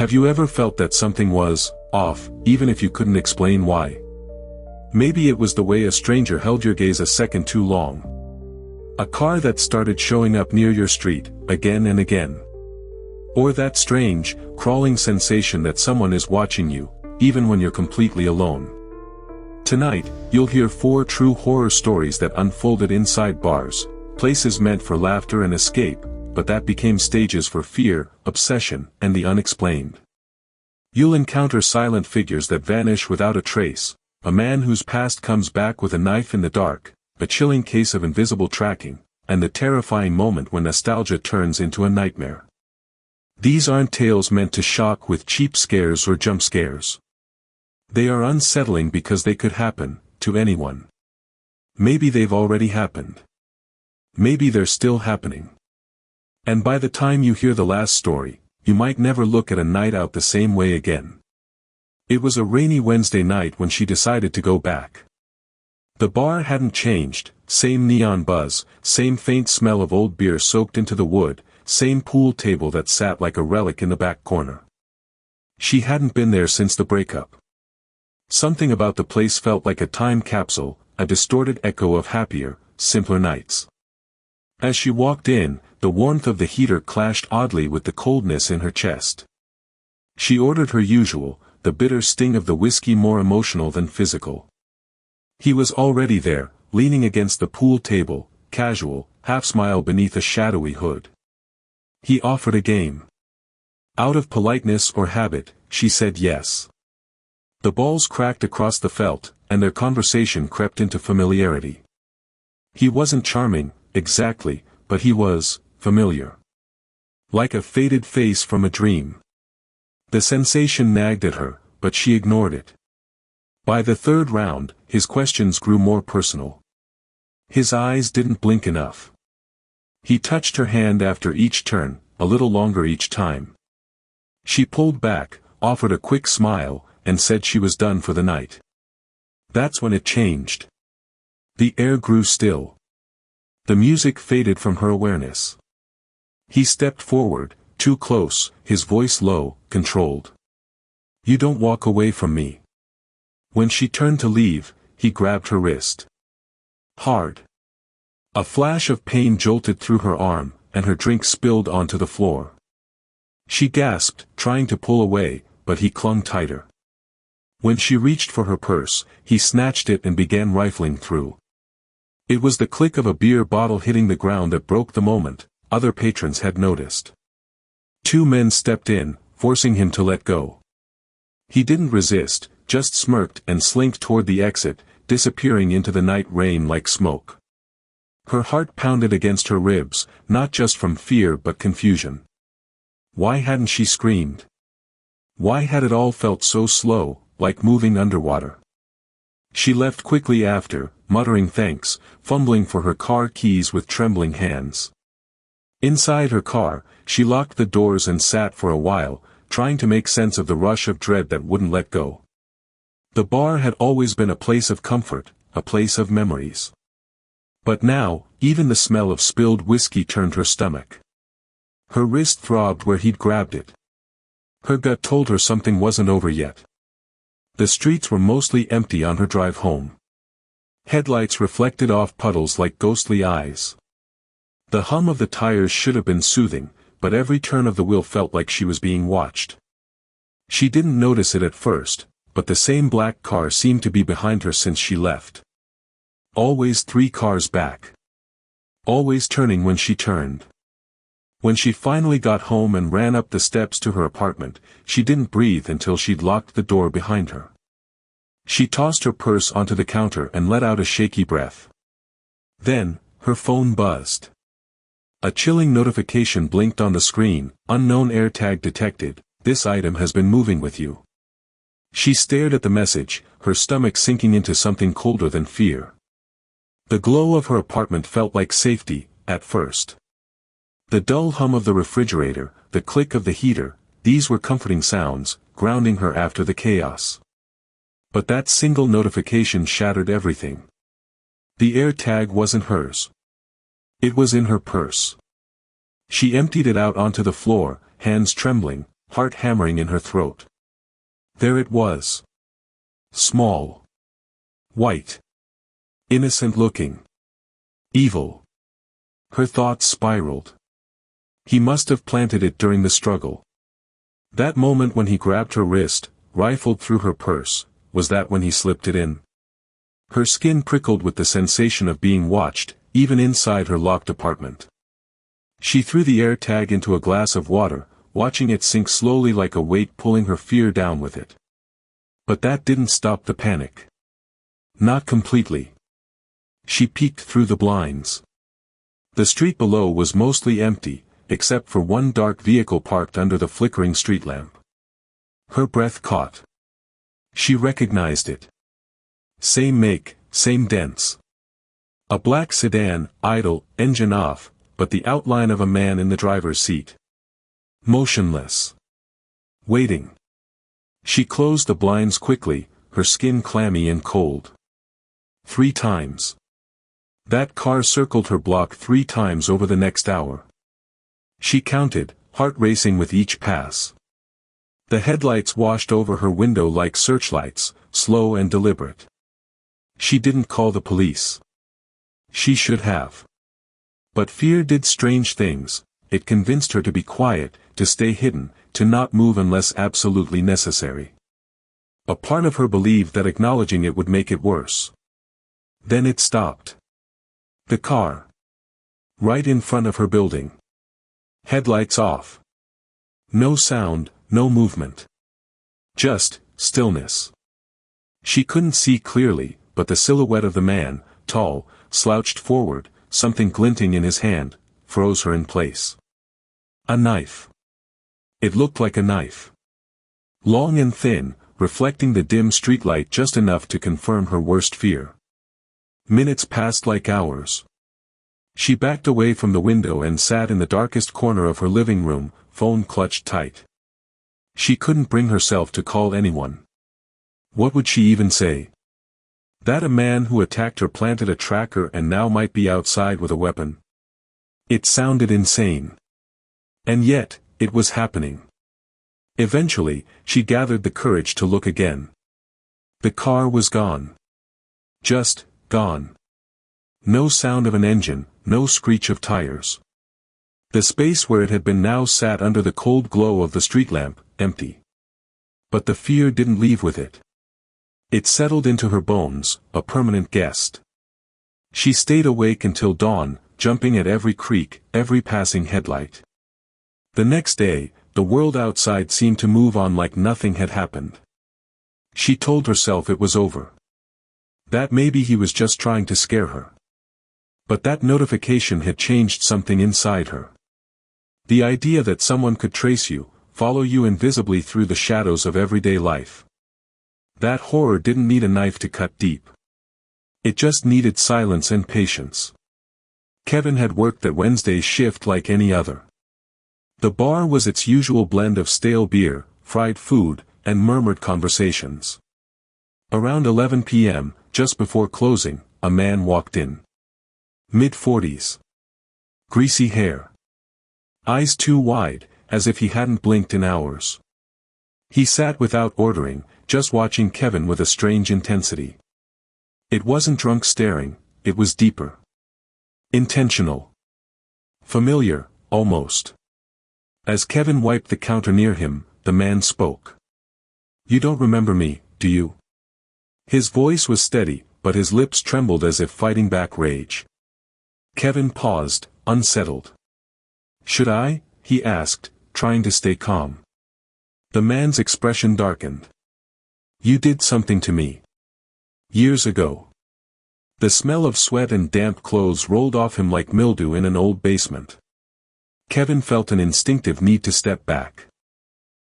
Have you ever felt that something was off, even if you couldn't explain why? Maybe it was the way a stranger held your gaze a second too long. A car that started showing up near your street, again and again. Or that strange, crawling sensation that someone is watching you, even when you're completely alone. Tonight, you'll hear 4 true horror stories that unfolded inside bars, places meant for laughter and escape, but that became stages for fear, obsession, and the unexplained. You'll encounter silent figures that vanish without a trace, a man whose past comes back with a knife in the dark, a chilling case of invisible tracking, and the terrifying moment when nostalgia turns into a nightmare. These aren't tales meant to shock with cheap scares or jump scares. They are unsettling because they could happen, to anyone. Maybe they've already happened. Maybe they're still happening. And by the time you hear the last story, you might never look at a night out the same way again. It was a rainy Wednesday night when she decided to go back. The bar hadn't changed, same neon buzz, same faint smell of old beer soaked into the wood, same pool table that sat like a relic in the back corner. She hadn't been there since the breakup. Something about the place felt like a time capsule, a distorted echo of happier, simpler nights. As she walked in, the warmth of the heater clashed oddly with the coldness in her chest. She ordered her usual, the bitter sting of the whiskey more emotional than physical. He was already there, leaning against the pool table, casual, half-smile beneath a shadowy hood. He offered a game. Out of politeness or habit, she said yes. The balls cracked across the felt, and their conversation crept into familiarity. He wasn't charming, exactly, but he was familiar. Like a faded face from a dream. The sensation nagged at her, but she ignored it. By the third round, his questions grew more personal. His eyes didn't blink enough. He touched her hand after each turn, a little longer each time. She pulled back, offered a quick smile, and said she was done for the night. That's when it changed. The air grew still. The music faded from her awareness. He stepped forward, too close, his voice low, controlled. You don't walk away from me. When she turned to leave, he grabbed her wrist. Hard. A flash of pain jolted through her arm, and her drink spilled onto the floor. She gasped, trying to pull away, but he clung tighter. When she reached for her purse, he snatched it and began rifling through. It was the click of a beer bottle hitting the ground that broke the moment. Other patrons had noticed. 2 men stepped in, forcing him to let go. He didn't resist, just smirked and slinked toward the exit, disappearing into the night rain like smoke. Her heart pounded against her ribs, not just from fear but confusion. Why hadn't she screamed? Why had it all felt so slow, like moving underwater? She left quickly after, muttering thanks, fumbling for her car keys with trembling hands. Inside her car, she locked the doors and sat for a while, trying to make sense of the rush of dread that wouldn't let go. The bar had always been a place of comfort, a place of memories. But now, even the smell of spilled whiskey turned her stomach. Her wrist throbbed where he'd grabbed it. Her gut told her something wasn't over yet. The streets were mostly empty on her drive home. Headlights reflected off puddles like ghostly eyes. The hum of the tires should have been soothing, but every turn of the wheel felt like she was being watched. She didn't notice it at first, but the same black car seemed to be behind her since she left. Always 3 cars back. Always turning when she turned. When she finally got home and ran up the steps to her apartment, she didn't breathe until she'd locked the door behind her. She tossed her purse onto the counter and let out a shaky breath. Then, her phone buzzed. A chilling notification blinked on the screen, unknown AirTag detected, this item has been moving with you. She stared at the message, her stomach sinking into something colder than fear. The glow of her apartment felt like safety, at first. The dull hum of the refrigerator, the click of the heater, these were comforting sounds, grounding her after the chaos. But that single notification shattered everything. The AirTag wasn't hers. It was in her purse. She emptied it out onto the floor, hands trembling, heart hammering in her throat. There it was. Small. White. Innocent-looking. Evil. Her thoughts spiraled. He must have planted it during the struggle. That moment when he grabbed her wrist, rifled through her purse, was that when he slipped it in? Her skin prickled with the sensation of being watched, even inside her locked apartment. She threw the air tag into a glass of water, watching it sink slowly like a weight pulling her fear down with it. But that didn't stop the panic. Not completely. She peeked through the blinds. The street below was mostly empty, except for one dark vehicle parked under the flickering street lamp. Her breath caught. She recognized it. Same make, same dents. A black sedan, idle, engine off, but the outline of a man in the driver's seat. Motionless. Waiting. She closed the blinds quickly, her skin clammy and cold. 3 times. That car circled her block 3 times over the next hour. She counted, heart racing with each pass. The headlights washed over her window like searchlights, slow and deliberate. She didn't call the police. She should have. But fear did strange things. It convinced her to be quiet, to stay hidden, to not move unless absolutely necessary. A part of her believed that acknowledging it would make it worse. Then it stopped. The car. Right in front of her building. Headlights off. No sound, no movement. Just stillness. She couldn't see clearly, but the silhouette of the man, tall, slouched forward, something glinting in his hand, froze her in place. A knife. It looked like a knife. Long and thin, reflecting the dim streetlight just enough to confirm her worst fear. Minutes passed like hours. She backed away from the window and sat in the darkest corner of her living room, phone clutched tight. She couldn't bring herself to call anyone. What would she even say? That a man who attacked her planted a tracker and now might be outside with a weapon? It sounded insane. And yet, it was happening. Eventually, she gathered the courage to look again. The car was gone. Just gone. No sound of an engine, no screech of tires. The space where it had been now sat under the cold glow of the street lamp, empty. But the fear didn't leave with it. It settled into her bones, a permanent guest. She stayed awake until dawn, jumping at every creak, every passing headlight. The next day, the world outside seemed to move on like nothing had happened. She told herself it was over. That maybe he was just trying to scare her. But that notification had changed something inside her. The idea that someone could trace you, follow you invisibly through the shadows of everyday life. That horror didn't need a knife to cut deep. It just needed silence and patience. Kevin had worked that Wednesday's shift like any other. The bar was its usual blend of stale beer, fried food, and murmured conversations. Around 11 p.m., just before closing, a man walked in. Mid-40s. Greasy hair. Eyes too wide, as if he hadn't blinked in hours. He sat without ordering, just watching Kevin with a strange intensity. It wasn't drunk staring, it was deeper. Intentional. Familiar, almost. As Kevin wiped the counter near him, the man spoke. "You don't remember me, do you?" His voice was steady, but his lips trembled as if fighting back rage. Kevin paused, unsettled. "Should I?" he asked, trying to stay calm. The man's expression darkened. "You did something to me. Years ago." The smell of sweat and damp clothes rolled off him like mildew in an old basement. Kevin felt an instinctive need to step back.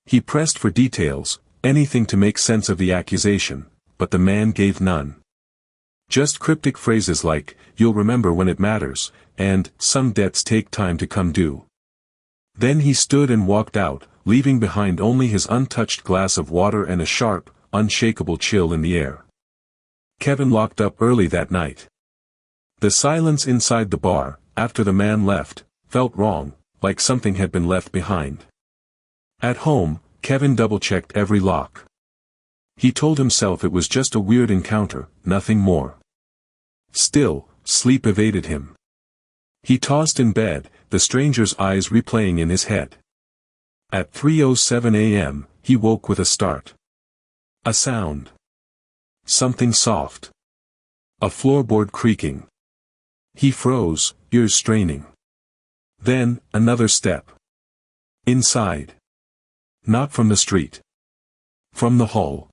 He pressed for details, anything to make sense of the accusation, but the man gave none. Just cryptic phrases like, "You'll remember when it matters," and "Some debts take time to come due." Then he stood and walked out, leaving behind only his untouched glass of water and a sharp, unshakable chill in the air. Kevin locked up early that night. The silence inside the bar, after the man left, felt wrong, like something had been left behind. At home, Kevin double-checked every lock. He told himself it was just a weird encounter, nothing more. Still, sleep evaded him. He tossed in bed, the stranger's eyes replaying in his head. At 3:07 a.m., he woke with a start. A sound. Something soft. A floorboard creaking. He froze, ears straining. Then, another step. Inside. Not from the street. From the hall.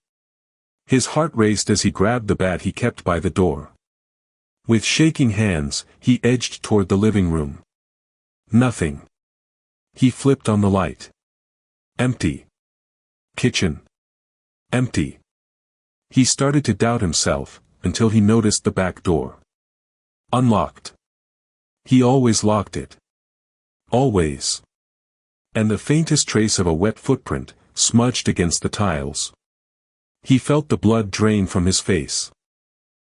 His heart raced as he grabbed the bat he kept by the door. With shaking hands, he edged toward the living room. Nothing. He flipped on the light. Empty. Kitchen. Empty. He started to doubt himself, until he noticed the back door. Unlocked. He always locked it. Always. And the faintest trace of a wet footprint, smudged against the tiles. He felt the blood drain from his face.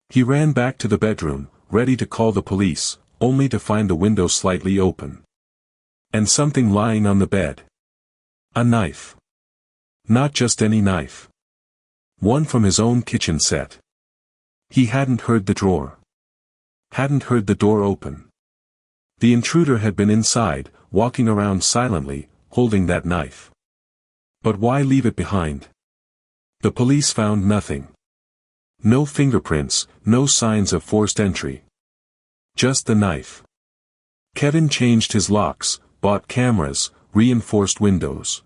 He ran back to the bedroom, ready to call the police, only to find the window slightly open. And something lying on the bed. A knife. Not just any knife. One from his own kitchen set. He hadn't heard the drawer. Hadn't heard the door open. The intruder had been inside, walking around silently, holding that knife. But why leave it behind? The police found nothing. No fingerprints, no signs of forced entry. Just the knife. Kevin changed his locks, bought cameras, reinforced windows.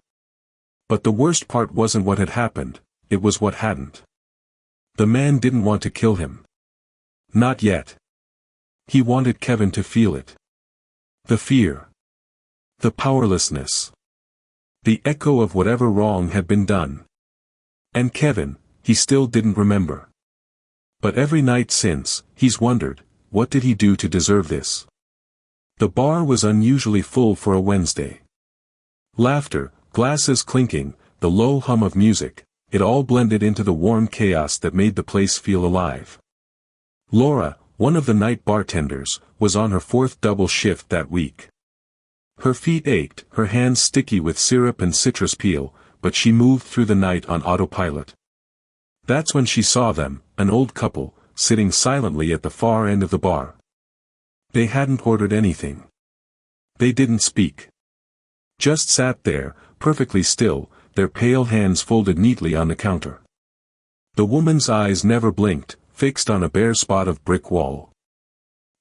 But the worst part wasn't what had happened, it was what hadn't. The man didn't want to kill him. Not yet. He wanted Kevin to feel it. The fear. The powerlessness. The echo of whatever wrong had been done. And Kevin, he still didn't remember. But every night since, he's wondered, what did he do to deserve this? The bar was unusually full for a Wednesday. Laughter, glasses clinking, the low hum of music, it all blended into the warm chaos that made the place feel alive. Laura, one of the night bartenders, was on her fourth double shift that week. Her feet ached, her hands sticky with syrup and citrus peel, but she moved through the night on autopilot. That's when she saw them, an old couple, sitting silently at the far end of the bar. They hadn't ordered anything. They didn't speak. Just sat there, perfectly still, their pale hands folded neatly on the counter. The woman's eyes never blinked, fixed on a bare spot of brick wall.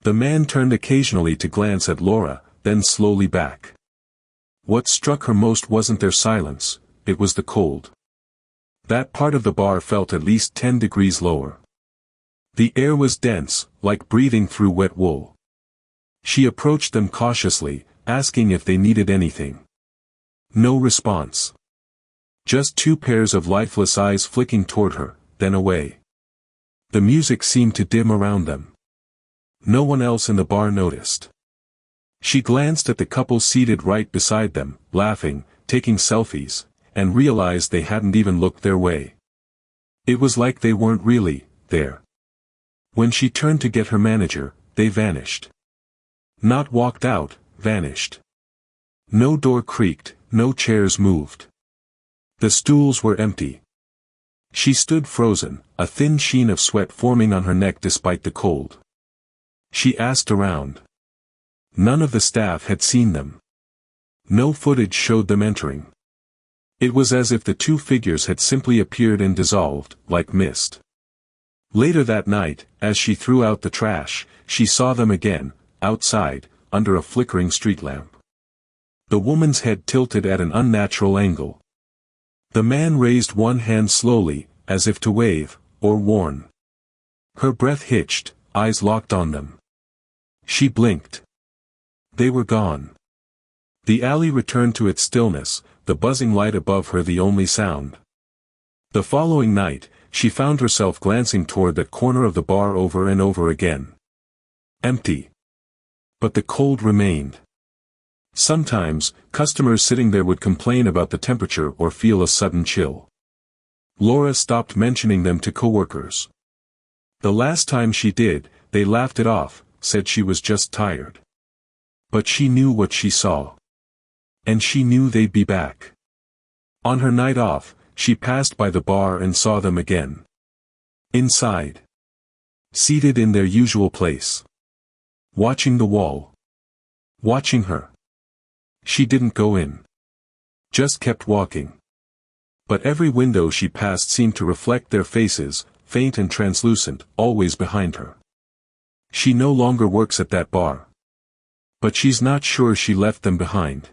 The man turned occasionally to glance at Laura, then slowly back. What struck her most wasn't their silence, it was the cold. That part of the bar felt at least 10 degrees lower. The air was dense, like breathing through wet wool. She approached them cautiously, asking if they needed anything. No response. Just two pairs of lifeless eyes flicking toward her, then away. The music seemed to dim around them. No one else in the bar noticed. She glanced at the couple seated right beside them, laughing, taking selfies, and realized they hadn't even looked their way. It was like they weren't really there. When she turned to get her manager, they vanished. Not walked out, vanished. No door creaked, no chairs moved. The stools were empty. She stood frozen, a thin sheen of sweat forming on her neck despite the cold. She asked around. None of the staff had seen them. No footage showed them entering. It was as if the two figures had simply appeared and dissolved, like mist. Later that night, as she threw out the trash, she saw them again, outside, under a flickering street lamp. The woman's head tilted at an unnatural angle. The man raised one hand slowly, as if to wave, or warn. Her breath hitched, eyes locked on them. She blinked. They were gone. The alley returned to its stillness, the buzzing light above her the only sound. The following night, she found herself glancing toward that corner of the bar over and over again. Empty. But the cold remained. Sometimes, customers sitting there would complain about the temperature or feel a sudden chill. Laura stopped mentioning them to coworkers. The last time she did, they laughed it off, said she was just tired. But she knew what she saw. And she knew they'd be back. On her night off, she passed by the bar and saw them again. Inside. Seated in their usual place. Watching the wall. Watching her. She didn't go in. Just kept walking. But every window she passed seemed to reflect their faces, faint and translucent, always behind her. She no longer works at that bar. But she's not sure she left them behind.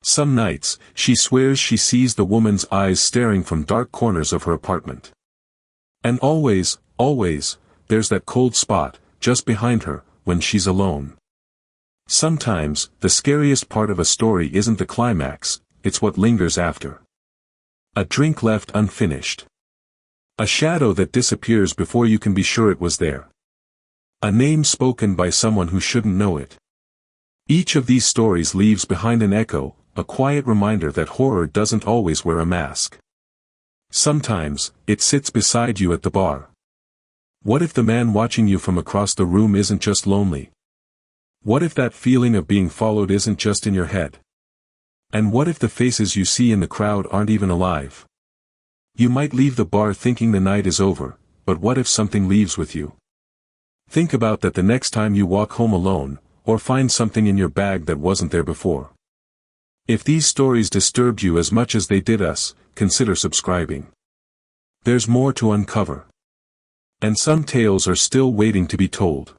Some nights, she swears she sees the woman's eyes staring from dark corners of her apartment. And always, there's that cold spot, just behind her, when she's alone. Sometimes, the scariest part of a story isn't the climax, it's what lingers after. A drink left unfinished. A shadow that disappears before you can be sure it was there. A name spoken by someone who shouldn't know it. Each of these stories leaves behind an echo, a quiet reminder that horror doesn't always wear a mask. Sometimes, it sits beside you at the bar. What if the man watching you from across the room isn't just lonely? What if that feeling of being followed isn't just in your head? And what if the faces you see in the crowd aren't even alive? You might leave the bar thinking the night is over, but what if something leaves with you? Think about that the next time you walk home alone, or find something in your bag that wasn't there before. If these stories disturbed you as much as they did us, consider subscribing. There's more to uncover. And some tales are still waiting to be told.